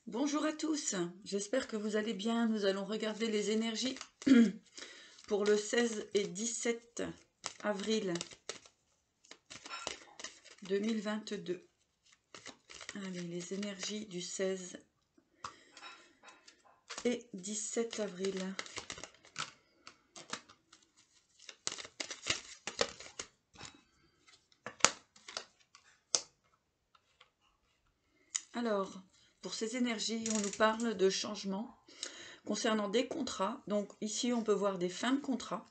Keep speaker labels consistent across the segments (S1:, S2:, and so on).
S1: Bonjour à tous, j'espère que vous allez bien. Nous allons regarder les énergies pour le 16 et 17 avril 2022. Allez, les énergies du 16 et 17 avril. Alors, pour ces énergies, on nous parle de changement concernant des contrats. Donc ici, on peut voir des fins de contrat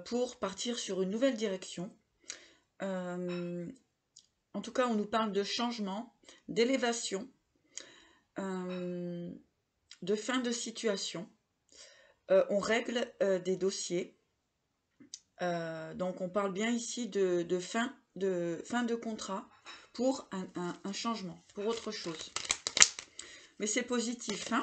S1: pour partir sur une nouvelle direction. En tout cas, on nous parle de changement, d'élévation, de fin de situation. On règle des dossiers. Donc on parle bien ici de fin de contrat pour un changement, pour autre chose. Mais c'est positif, hein.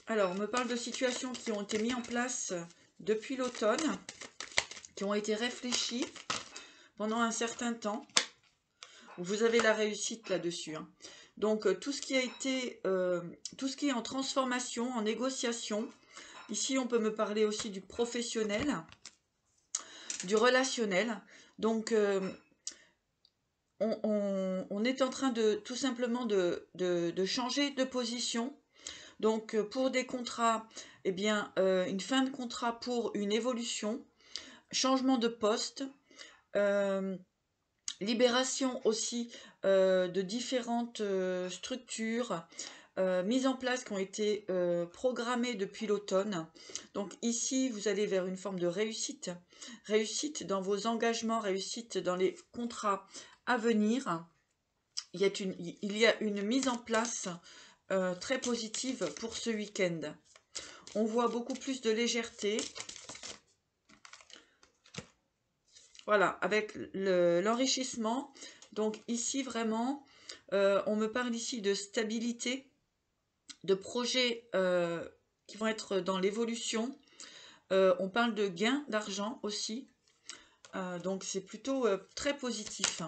S1: Alors, on me parle de situations qui ont été mises en place depuis l'automne, qui ont été réfléchies pendant un certain temps. Vous avez la réussite là-dessus, hein. Donc, tout ce qui a été, tout ce qui est en transformation, en négociation. Ici, on peut me parler aussi du professionnel, du relationnel. Donc, on est en train de tout simplement de changer de position. Donc, pour des contrats, eh bien, une fin de contrat pour une évolution, changement de poste, libération aussi de différentes structures, mises en place qui ont été programmées depuis l'automne. Donc ici, vous allez vers une forme de réussite. Réussite dans vos engagements, réussite dans les contrats à venir. Il y a une mise en place très positive pour ce week-end. On voit beaucoup plus de légèreté. Voilà, avec l'enrichissement. Donc ici, vraiment, on me parle ici de stabilité, de projets qui vont être dans l'évolution. On parle de gain d'argent aussi. Donc c'est plutôt très positif.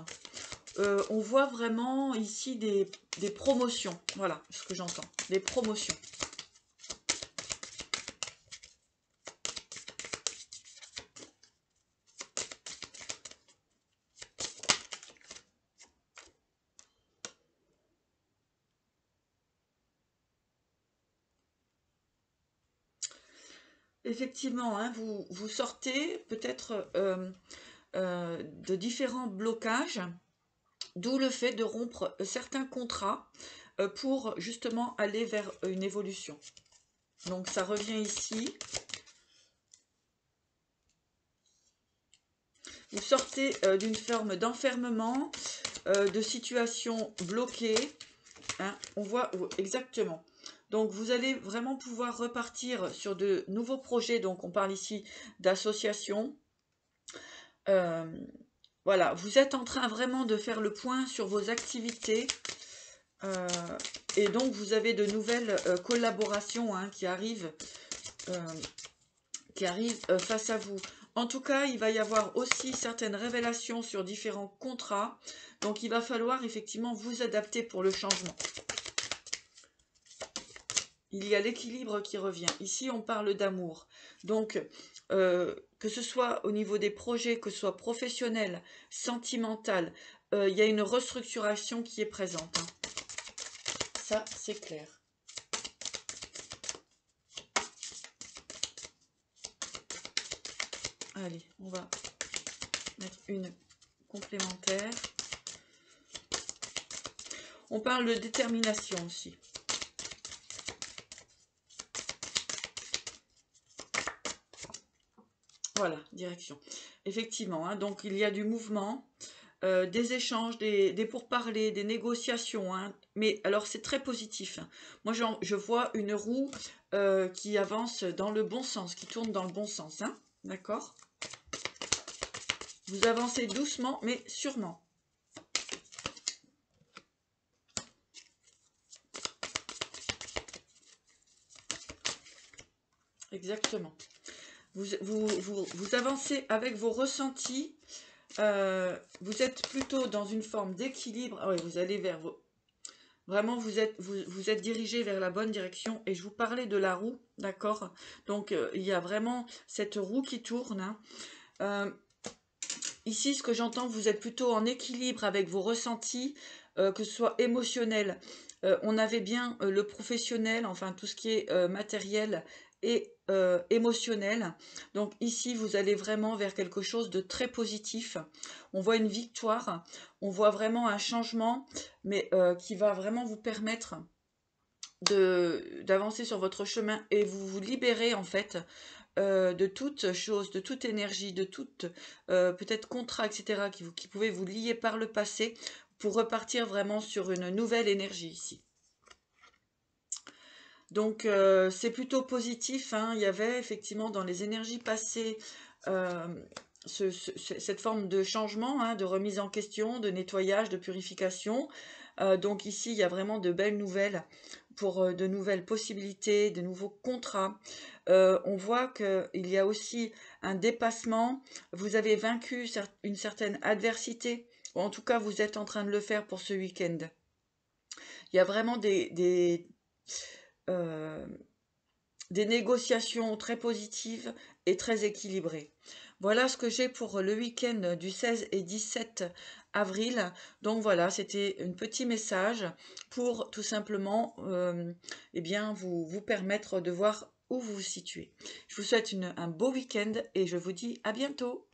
S1: On voit vraiment ici des promotions. Voilà ce que j'entends. Des promotions. Effectivement, hein, vous sortez peut-être de différents blocages, d'où le fait de rompre certains contrats pour justement aller vers une évolution. Donc ça revient ici. Vous sortez d'une forme d'enfermement, de situation bloquée. Hein, on voit exactement. Donc vous allez vraiment pouvoir repartir sur de nouveaux projets. Donc on parle ici d'associations. Voilà, vous êtes en train vraiment de faire le point sur vos activités. Et donc vous avez de nouvelles collaborations hein, qui arrivent face à vous. En tout cas, il va y avoir aussi certaines révélations sur différents contrats. Donc il va falloir effectivement vous adapter pour le changement. Il y a l'équilibre qui revient. Ici, on parle d'amour. Donc, que ce soit au niveau des projets, que ce soit professionnel, sentimental, il y a une restructuration qui est présente. Hein. Ça, c'est clair. Allez, on va mettre une complémentaire. On parle de détermination aussi. Voilà, direction. Effectivement, hein, donc il y a du mouvement, des échanges, des pourparlers, des négociations. Hein, mais alors c'est très positif. Hein. Moi, je vois une roue qui avance dans le bon sens, qui tourne dans le bon sens. Hein, d'accord ? Vous avancez doucement, mais sûrement. Exactement. vous avancez avec vos ressentis. Vous êtes plutôt dans une forme d'équilibre. Ah oui, vous allez vers vos... Vraiment, vous êtes dirigé vers la bonne direction. Et je vous parlais de la roue, d'accord? Donc, il y a vraiment cette roue qui tourne. Hein. Ici, ce que j'entends, vous êtes plutôt en équilibre avec vos ressentis, que ce soit émotionnel. On avait bien le professionnel, enfin tout ce qui est matériel et émotionnel. Donc ici, vous allez vraiment vers quelque chose de très positif. On voit une victoire, on voit vraiment un changement, mais qui va vraiment vous permettre d'avancer sur votre chemin et vous vous libérez en fait de toute chose, de toute énergie, de toute peut-être contrat, etc. qui pouvait vous lier par le passé pour repartir vraiment sur une nouvelle énergie ici. Donc c'est plutôt positif, hein. Il y avait effectivement dans les énergies passées euh, cette forme de changement, hein, de remise en question, de nettoyage, de purification. Donc ici, il y a vraiment de belles nouvelles pour de nouvelles possibilités, de nouveaux contrats. On voit qu'il y a aussi un dépassement. Vous avez vaincu une certaine adversité, ou en tout cas, vous êtes en train de le faire pour ce week-end. Il y a vraiment euh, des négociations très positives et très équilibrées. Voilà ce que j'ai pour le week-end du 16 et 17 avril. Donc voilà, c'était un petit message pour tout simplement eh bien, vous permettre de voir où vous vous situez. Je vous souhaite un beau week-end et je vous dis à bientôt.